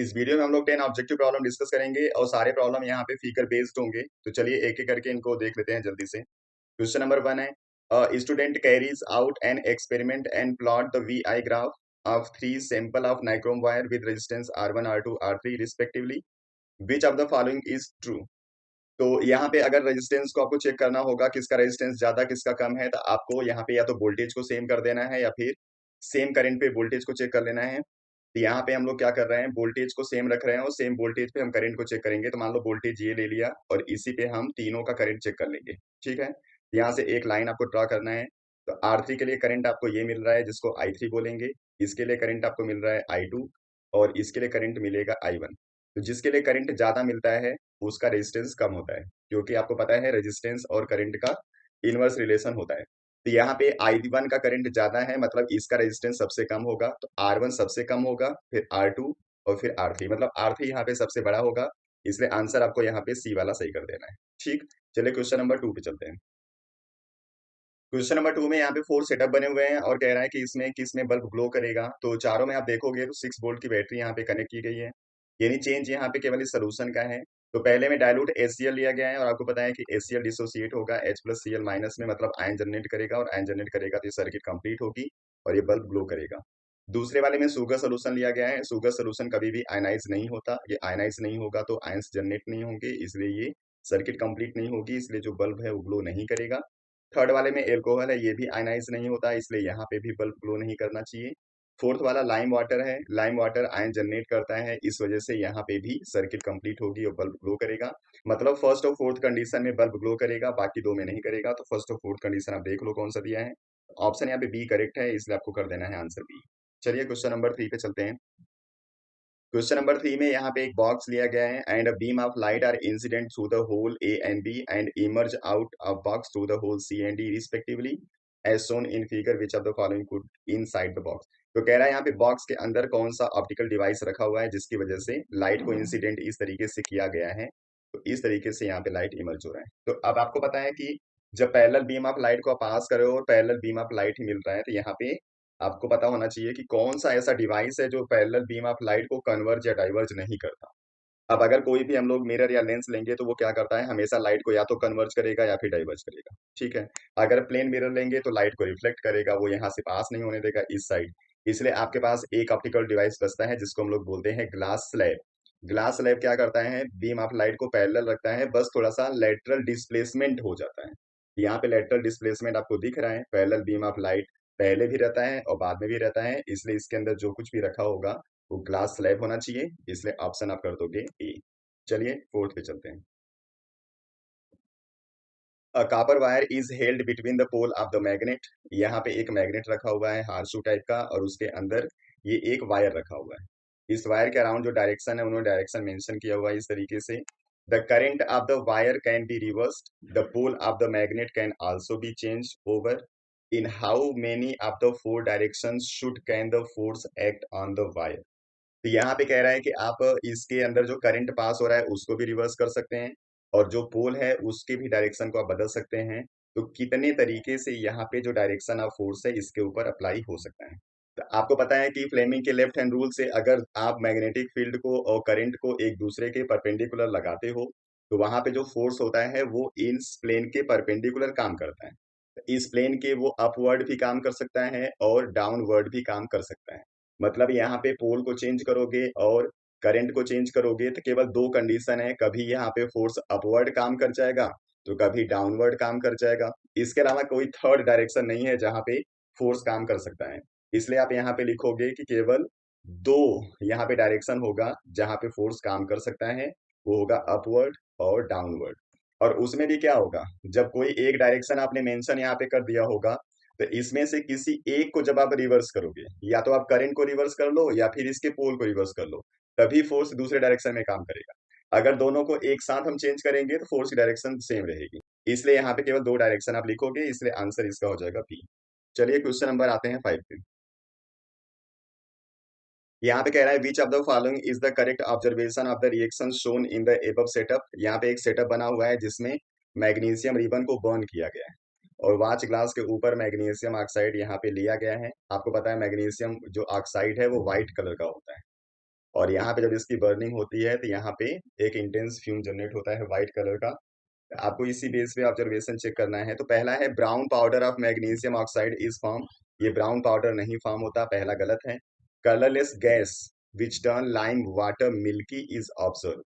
इस वीडियो में हम लोग 10 ऑब्जेक्टिव प्रॉब्लम डिस्कस करेंगे और सारे प्रॉब्लम यहाँ पे फिगर बेस्ड होंगे। तो चलिए एक एक करके इनको देख लेते हैं जल्दी से। क्वेश्चन नंबर 1 है, student carries out an experiment and plot the V I graph of 3 sample of nichrome wire with resistance R1 R2 R3 respectively, which of the following is true. तो यहाँ पे अगर रेजिस्टेंस को आपको check करना होगा किसका रेजिस्टेंस ज्यादा किसका कम है, तो आपको यहाँ पे या तो वोल्टेज को सेम कर देना है या फिर सेम करंट पे वोल्टेज को चेक कर लेना है। तो यहाँ पे हम लोग क्या कर रहे हैं, वोल्टेज को सेम रख रहे हैं और सेम वोल्टेज पे हम करंट को चेक करेंगे। तो मान लो वोल्टेज ये ले लिया और इसी पे हम तीनों का करंट चेक कर लेंगे। ठीक है, यहाँ से एक लाइन आपको ड्रा करना है। तो R3 के लिए करंट आपको ये मिल रहा है जिसको I3 बोलेंगे, इसके लिए करंट आपको मिल रहा है I2 और इसके लिए करंट मिलेगा I1। तो जिसके लिए करंट ज्यादा मिलता है उसका रेजिस्टेंस कम होता है, क्योंकि आपको पता है रेजिस्टेंस और करंट का इनवर्स रिलेशन होता है। तो यहाँ पे I1 का करंट ज्यादा है, मतलब इसका रेजिस्टेंस सबसे कम होगा। तो R1 सबसे कम होगा, फिर R2 और फिर R3, मतलब R3 यहाँ पे सबसे बड़ा होगा। इसलिए आंसर आपको यहाँ पे सी वाला सही कर देना है। ठीक, चलिए क्वेश्चन नंबर 2 पे चलते हैं। क्वेश्चन नंबर 2 में यहाँ पे 4 सेटअप बने हुए हैं और कह रहा है कि इसमें किसमें बल्ब ग्लो करेगा। तो चारों में आप देखोगे तो 6 वोल्ट की बैटरी यहाँ पे कनेक्ट की गई है, यानी चेंज यहाँ पे केवल इस सोल्यूशन का है। तो पहले में डायलूट HCl लिया गया है और आपको पता है कि HCl डिसोसिएट होगा H प्लस Cl माइनस में, मतलब आयन जनरेट करेगा और आयन जनरेट करेगा तो ये सर्किट कंप्लीट होगी और ये बल्ब ग्लो करेगा। दूसरे वाले में शुगर सोल्यूशन लिया गया है। शुगर सोल्यूशन कभी भी आयनाइज नहीं होता, ये आयनाइज नहीं होगा तो आयंस जनरेट नहीं होंगे, इसलिए ये सर्किट कंप्लीट नहीं होगी, इसलिए जो बल्ब है वो ग्लो नहीं करेगा। थर्ड वाले में एल्कोहल है, ये भी आयनाइज नहीं होता, इसलिए यहाँ पे भी बल्ब ग्लो नहीं करना चाहिए। फोर्थ वाला लाइम वाटर है, लाइम वाटर आयन जनरेट करता है, इस वजह से यहाँ पे भी सर्किट कंप्लीट होगी और बल्ब ग्लो करेगा। मतलब फर्स्ट और फोर्थ कंडीशन में बल्ब ग्लो करेगा, बाकी दो में नहीं करेगा। तो फर्स्ट और फोर्थ कंडीशन आप देख लो कौन सा दिया है। ऑप्शन यहाँ पे बी करेक्ट है, इसलिए आपको कर देना है आंसर बी। चलिए क्वेश्चन नंबर 3 पे चलते हैं। क्वेश्चन नंबर 3 में यहाँ पे एक बॉक्स लिया गया है, and a beam of light are incident through the hole A and B and emerge out of box through the hole C and D respectively, as shown in figure, which of the following could inside the box. तो कह रहा है यहाँ पे box के अंदर कौन सा ऑप्टिकल डिवाइस रखा हुआ है जिसकी वजह से लाइट को इंसिडेंट इस तरीके से किया गया है। तो इस तरीके से यहाँ पे लाइट इमर्ज हो रहा है। तो अब आपको पता है कि जब पैरेलल बीम ऑफ लाइट को आप पास करो और पैरेलल बीम ऑफ लाइट ही मिल रहा है, तो यहाँ पे आपको पता होना चाहिए कि कौन सा ऐसा डिवाइस है जो पैरेलल बीम ऑफ लाइट को कन्वर्ज या डाइवर्ज नहीं करता। अब अगर कोई भी हम लोग मिरर या लेंस लेंगे तो वो क्या करता है, हमेशा लाइट को या तो कन्वर्ज करेगा या फिर डाइवर्ज करेगा। ठीक है, अगर प्लेन मिरर लेंगे तो लाइट को रिफ्लेक्ट करेगा, वो यहाँ से पास नहीं होने देगा इस साइड। इसलिए आपके पास एक ऑप्टिकल डिवाइस बचता है जिसको हम लोग बोलते हैं ग्लास स्लैब। ग्लास स्लैब क्या करता है, बीम ऑफ लाइट को पैरेलल रखता है, बस थोड़ा सा लेटरल डिस्प्लेसमेंट हो जाता है। यहाँ पे लेटरल डिस्प्लेसमेंट आपको दिख रहा है, पैरेलल बीम ऑफ लाइट पहले भी रहता है और बाद में भी रहता है, इसलिए इसके अंदर जो कुछ भी रखा होगा वो ग्लास स्लैब होना चाहिए, इसलिए ऑप्शन आप कर दोगे ए। चलिए फोर्थ पे चलते हैं। A copper wire is held between the pole of the magnet. यहाँ पे एक मैग्नेट रखा हुआ है हार्शू टाइप का और उसके अंदर ये एक वायर रखा हुआ है। इस वायर के अराउंड जो डायरेक्शन है उन्होंने डायरेक्शन मेंशन किया हुआ है इस तरीके से। The current of the wire can be reversed, the pole of the magnet can also be change over, in how many of the four directions should can the force act on the wire. तो यहाँ पे कह रहा है कि आप इसके अंदर जो करंट पास हो रहा है उसको भी रिवर्स कर सकते हैं और जो पोल है उसके भी डायरेक्शन को आप बदल सकते हैं। तो कितने तरीके से यहाँ पे जो डायरेक्शन ऑफ फोर्स है इसके ऊपर अप्लाई हो सकता है। तो आपको पता है कि फ्लेमिंग के लेफ्ट हैंड रूल से अगर आप मैग्नेटिक फील्ड को और करंट को एक दूसरे के परपेंडिकुलर लगाते हो तो वहां पे जो फोर्स होता है वो इन प्लेन के परपेंडिकुलर काम करता है। तो इस प्लेन के वो अपवर्ड भी काम कर सकता है और डाउनवर्ड भी काम कर सकता है। मतलब यहाँ पे पोल को चेंज करोगे और करंट को चेंज करोगे तो केवल दो कंडीशन है, कभी यहाँ पे फोर्स अपवर्ड काम कर जाएगा तो कभी डाउनवर्ड काम कर जाएगा। इसके अलावा कोई थर्ड डायरेक्शन नहीं है जहाँ पे फोर्स काम कर सकता है। इसलिए आप यहाँ पे लिखोगे कि केवल दो यहाँ पे डायरेक्शन होगा जहाँ पे फोर्स काम कर सकता है, वो होगा अपवर्ड और डाउनवर्ड। और उसमें भी क्या होगा, जब कोई एक डायरेक्शन आपने मेंशन यहाँ पे कर दिया होगा तो इसमें से किसी एक को जब आप रिवर्स करोगे, या तो आप करंट को रिवर्स कर लो या फिर इसके पोल को रिवर्स कर लो, तभी फोर्स दूसरे डायरेक्शन में काम करेगा। अगर दोनों को एक साथ हम चेंज करेंगे तो फोर्स की डायरेक्शन सेम रहेगी। इसलिए यहाँ पे केवल दो डायरेक्शन आप लिखोगे, इसलिए आंसर इसका हो जाएगा बी। चलिए क्वेश्चन नंबर आते हैं 5 पे। यहाँ पे कह रहा है which of the following is the correct observation of the reaction shown in the above setup. यहाँ पे एक सेटअप बना हुआ है जिसमें मैग्नीशियम रिबन को बर्न किया गया है और वाच ग्लास के ऊपर मैग्नीशियम ऑक्साइड यहाँ पे लिया गया है। आपको पता है मैग्नीशियम जो ऑक्साइड है वो व्हाइट कलर का होता है। और यहाँ पे जब इसकी बर्निंग होती है तो यहाँ पे एक इंटेंस फ्यूम जनरेट होता है व्हाइट कलर का। आपको इसी बेस पे ऑब्जर्वेशन चेक करना है। तो पहला है brown powder of magnesium oxide is form. ये ब्राउन पाउडर नहीं फॉर्म होता, पहला गलत है। Colourless gas which turn lime water milky is observe.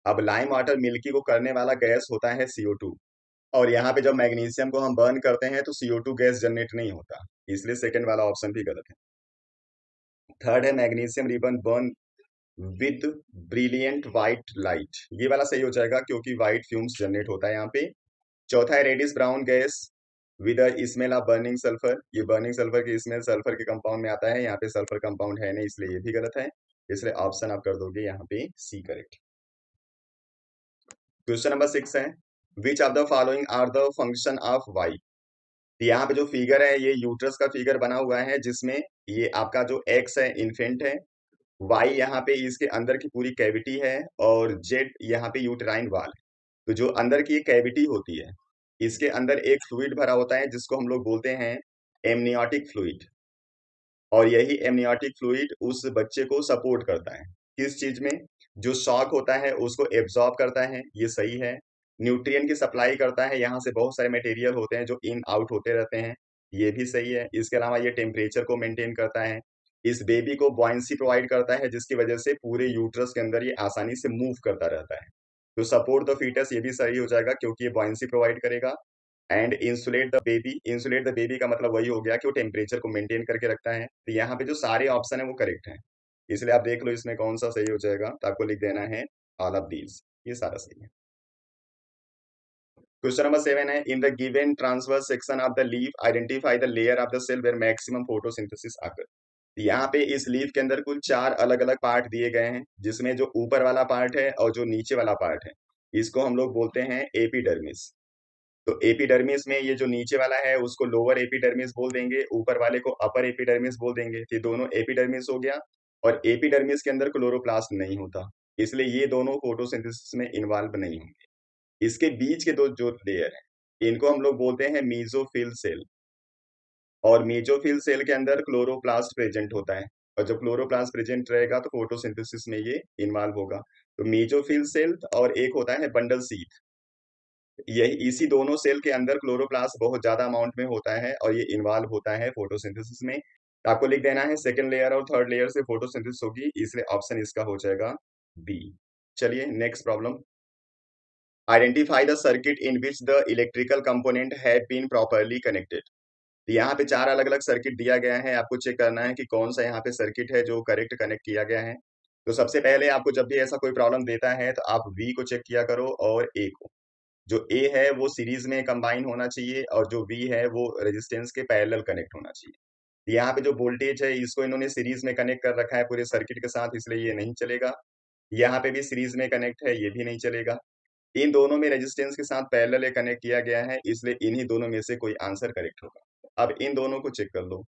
अब लाइम वाटर मिल्की को करने वाला गैस होता है CO2। और यहाँ पे जब मैग्नीशियम को हम बर्न करते हैं तो CO2 गैस जनरेट नहीं होता, इसलिए सेकंड वाला ऑप्शन भी गलत है। थर्ड है magnesium ribbon burn with brilliant white light. ये वाला सही हो जाएगा क्योंकि व्हाइट फ्यूम्स जनरेट होता है यहाँ पे। चौथा है reddish brown gas with a smell of burning sulphur. ये बर्निंग सल्फर की स्मेल सल्फर के कंपाउंड में आता है, यहाँ पे सल्फर कंपाउंड है नहीं, इसलिए ये भी गलत है। इसलिए ऑप्शन आप कर दोगे यहाँ पे सी करेक्ट। क्वेश्चन नंबर 6 है which of the following are the function of Y. यहाँ पे जो फिगर है ये यूट्रस का फिगर बना हुआ है, जिसमें ये आपका जो एक्स है इन्फेंट है, वाई यहाँ पे इसके अंदर की पूरी कैविटी है, और जेड यहाँ पे यूटेराइन वाल है। तो जो अंदर की कैविटी होती है इसके अंदर एक फ्लूइड भरा होता है जिसको हम लोग बोलते हैं एमनियोटिक फ्लूइड। और यही एमनियोटिक फ्लूइड उस बच्चे को सपोर्ट करता है किस चीज में, जो शॉक होता है उसको एब्जॉर्ब करता है, ये सही है। न्यूट्रिएंट की सप्लाई करता है, यहाँ से बहुत सारे मटेरियल होते हैं जो इन आउट होते रहते हैं, ये भी सही है। इसके अलावा ये टेम्परेचर को मेंटेन करता है, इस बेबी को बॉयंसी प्रोवाइड करता है जिसकी वजह से पूरे यूट्रस के अंदर ये आसानी से मूव करता रहता है। तो सपोर्ट द फीटस ये भी सही हो जाएगा क्योंकि ये बॉयंसी प्रोवाइड करेगा। And insulate the baby, insulate the baby का मतलब वही हो गया कि वो टेम्परेचर को मेंटेन करके रखता है। तो यहाँ पे जो सारे ऑप्शन है वो करेक्ट है, इसलिए आप देख लो इसमें कौन सा सही हो जाएगा। तो आपको लिख देना है ऑल ऑफ दीज, ये सारा सही है। क्वेश्चन नंबर 7 है in the given transverse section of the leaf identify the layer of the cell where maximum photosynthesis occur. यहाँ पे इस लीफ के अंदर कुल 4 अलग अलग पार्ट दिए गए हैं, जिसमें जो ऊपर वाला पार्ट है और जो नीचे वाला पार्ट है इसको हम लोग बोलते हैं एपिडर्मिस। तो एपिडर्मिस में ये जो नीचे वाला है उसको लोअर एपिडर्मिस बोल देंगे, ऊपर वाले को अपर एपिडर्मिस बोल देंगे। तो ये दोनों एपिडर्मिस हो गया, और एपिडर्मिस के अंदर क्लोरोप्लास्ट नहीं होता, इसलिए ये दोनों फोटोसिंथेसिस में इन्वॉल्व नहीं होंगे। इसके बीच के दो जो लेयर है इनको हम लोग बोलते हैं मीजोफिल सेल। और मीजोफिल सेल के अंदर क्लोरोप्लास्ट प्रेजेंट होता है, और जब क्लोरोप्लास्ट प्रेजेंट रहेगा तो फोटोसिंथेसिस में ये इन्वॉल्व होगा। तो मीजोफिल सेल और एक होता है बंडल सीथ, यही इसी दोनों सेल के अंदर क्लोरोप्लास्ट बहुत ज्यादा अमाउंट में होता है और ये इन्वॉल्व होता है फोटोसिंथेसिस में। तो आपको लिख देना है सेकंड लेयर और थर्ड लेयर से फोटोसिंथेसिस होगी, इसलिए ऑप्शन इसका हो जाएगा बी। चलिए next problem. Identify the circuit in which the electrical component have been properly connected. यहाँ पे 4 अलग अलग सर्किट दिया गया है, आपको चेक करना है कि कौन सा यहाँ पे सर्किट है जो करेक्ट कनेक्ट किया गया है। तो सबसे पहले आपको जब भी ऐसा कोई प्रॉब्लम देता है तो आप वी को चेक किया करो और ए को। जो ए है वो सीरीज में कंबाइन होना चाहिए और जो वी है वो रेजिस्टेंस के पैरेलल कनेक्ट होना चाहिए। यहाँ पे जो वोल्टेज है इसको इन्होंने सीरीज में कनेक्ट कर रखा है पूरे सर्किट के साथ, इसलिए ये नहीं चलेगा। यहाँ पे भी सीरीज में कनेक्ट है, ये भी नहीं चलेगा। इन दोनों में रेजिस्टेंस के साथ पैरेलल कनेक्ट किया गया है, इसलिए इन्हीं दोनों में से कोई आंसर करेक्ट होगा। अब इन दोनों को चेक कर लो।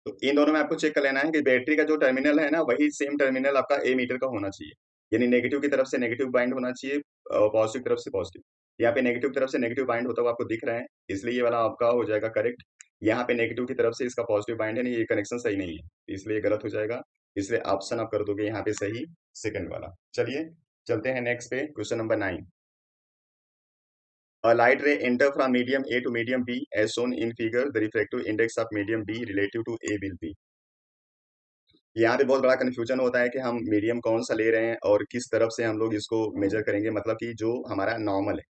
तो इन दोनों में आपको चेक कर लेना है कि बैटरी का जो टर्मिनल है ना वही सेम टर्मिनल आपका ए मीटर का होना चाहिए, यानी नेगेटिव की तरफ से नेगेटिव बाइंड होना चाहिए, पॉजिटिव तरफ से पॉजिटिव। यहाँ पे नेगेटिव तरफ से नेगेटिव बाइंड होता हुआ आपको दिख रहा है, इसलिए ये वाला आपका हो जाएगा करेक्ट। यहाँ पे नेगेटिव की तरफ से इसका पॉजिटिव बाइंड है नहीं, ये कनेक्शन सही नहीं है, इसलिए ये गलत हो जाएगा। इसलिए ऑप्शन आप कर दोगे यहाँ पे सही सेकंड वाला। चलिए चलते हैं नेक्स्ट पे, question number 9। A light ray enter from medium A to medium B as shown in figure. The refractive index of medium B relative to A will be। यहाँ पे बहुत बड़ा कन्फ्यूजन होता है कि हम मीडियम कौन सा ले रहे हैं और किस तरफ से हम लोग इसको मेजर करेंगे, मतलब कि जो हमारा नॉर्मल है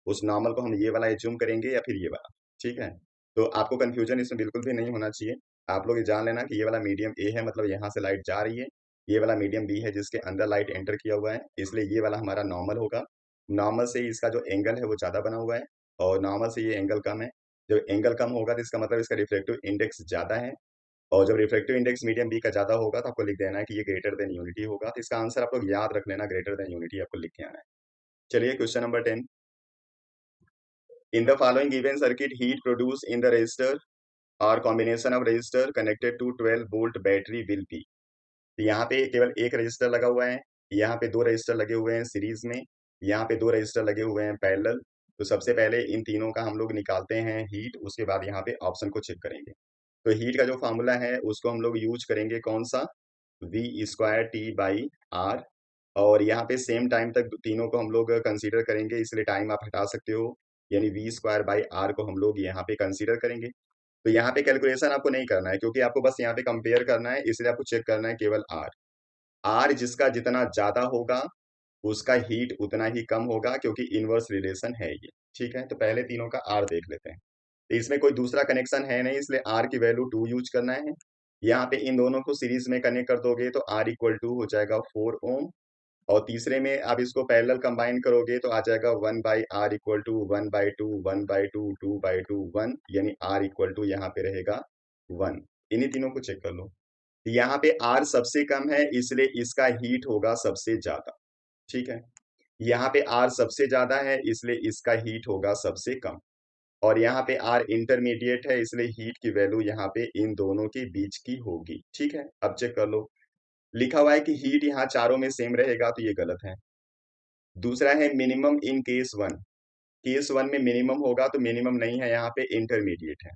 उस नॉर्मल को हम ये वाला एज्यूम करेंगे या फिर ये वाला। ठीक है, तो आपको कन्फ्यूजन इसमें बिल्कुल भी नहीं होना चाहिए। आप लोग ये जान लेना कि ये वाला मीडियम ए है, मतलब यहाँ से लाइट जा रही है। ये वाला मीडियम बी है जिसके अंदर लाइट एंटर किया हुआ है, इसलिए ये वाला हमारा नॉर्मल होगा। नॉर्मल से इसका जो एंगल है वो ज़्यादा बना हुआ है, और नॉर्मल से ये एंगल कम है। जब एंगल कम होगा तो इसका मतलब इसका रिफ्लेक्टिव इंडेक्स ज़्यादा है, और जब रिफ्लेक्टिव इंडेक्स मीडियम बी का ज्यादा होगा तो आपको लिख देना है कि ये ग्रेटर देन यूनिटी होगा। तो इसका आंसर आप लोग याद रख लेना, ग्रेटर देन यूनिटी आपको लिख के आना है। चलिए question number 10। In the following given circuit heat produce in the register और combination of register connected to 12 volt battery will be. यहाँ पे केवल एक रजिस्टर लगा हुआ है, यहाँ पे दो रजिस्टर लगे हुए हैं सीरीज में, यहाँ पे दो रजिस्टर लगे हुए हैं पैरेलल। तो सबसे पहले इन तीनों का हम लोग निकालते हैं हीट, उसके बाद यहाँ पे ऑप्शन को चेक करेंगे। तो हीट का जो फॉर्मूला है उसको हम लोग यूज करेंगे कौन सा, V square t by R. और यहाँ पे सेम टाइम तक तीनों को हम लोग कंसीडर करेंगे, इसलिए टाइम आप हटा सकते हो, यानी वी स्क्वायर बाई आर को हम लोग यहाँ पे कंसीडर करेंगे। तो यहाँ पे कैलकुलेशन आपको नहीं करना है, क्योंकि आपको बस यहाँ पे कंपेयर करना है, इसलिए आपको चेक करना है केवल आर। आर जिसका जितना ज्यादा होगा उसका हीट उतना ही कम होगा, क्योंकि इनवर्स रिलेशन है ये। ठीक है, तो पहले तीनों का आर देख लेते हैं। तो इसमें कोई दूसरा कनेक्शन है नहीं, इसलिए आर की वैल्यू 2 यूज करना है। यहाँ पे इन दोनों को सीरीज में कनेक्ट कर दोगे तो आर इक्वल टू हो जाएगा 4 ओम। और तीसरे में आप इसको पैरेलल कंबाइन करोगे तो आ जाएगा 1/r इक्वल टू 1/2 1/2 2/2 1, यानी r इक्वल टू यहाँ पे रहेगा 1। इन्हीं तीनों को चेक कर लो। तो यहाँ पे r सबसे कम है, इसलिए इसका हीट होगा सबसे ज्यादा। ठीक है, यहाँ पे r सबसे ज्यादा है, इसलिए इसका हीट होगा सबसे कम। और यहाँ पे r इंटरमीडिएट है, इसलिए हीट की वैल्यू यहाँ पे इन दोनों के बीच की होगी। ठीक है, अब चेक कर लो। लिखा हुआ है कि हीट यहाँ चारों में सेम रहेगा, तो ये गलत है। दूसरा है minimum in case one. Case one में मिनिमम होगा, तो मिनिमम नहीं है, यहाँ पे इंटरमीडिएट है।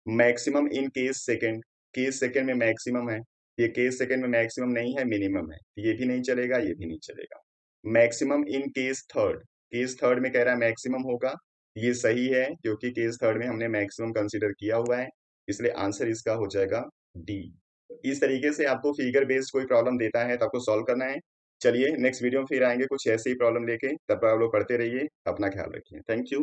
Maximum in case second. Case second में मैक्सिमम है, ये केस सेकंड में मैक्सिमम नहीं है, मिनिमम है, तो ये भी नहीं चलेगा, ये भी नहीं चलेगा। Maximum in case third. Case third में कह रहा है मैक्सिमम होगा, ये सही है, क्योंकि केस थर्ड में हमने मैक्सिमम कंसीडर किया हुआ है, इसलिए आंसर इसका हो जाएगा डी। इस तरीके से आपको फिगर बेस्ड कोई प्रॉब्लम देता है तो आपको सॉल्व करना है। चलिए नेक्स्ट वीडियो में फिर आएंगे कुछ ऐसे ही प्रॉब्लम लेके, तब आप लोग पढ़ते रहिए, अपना ख्याल रखिए, थैंक यू।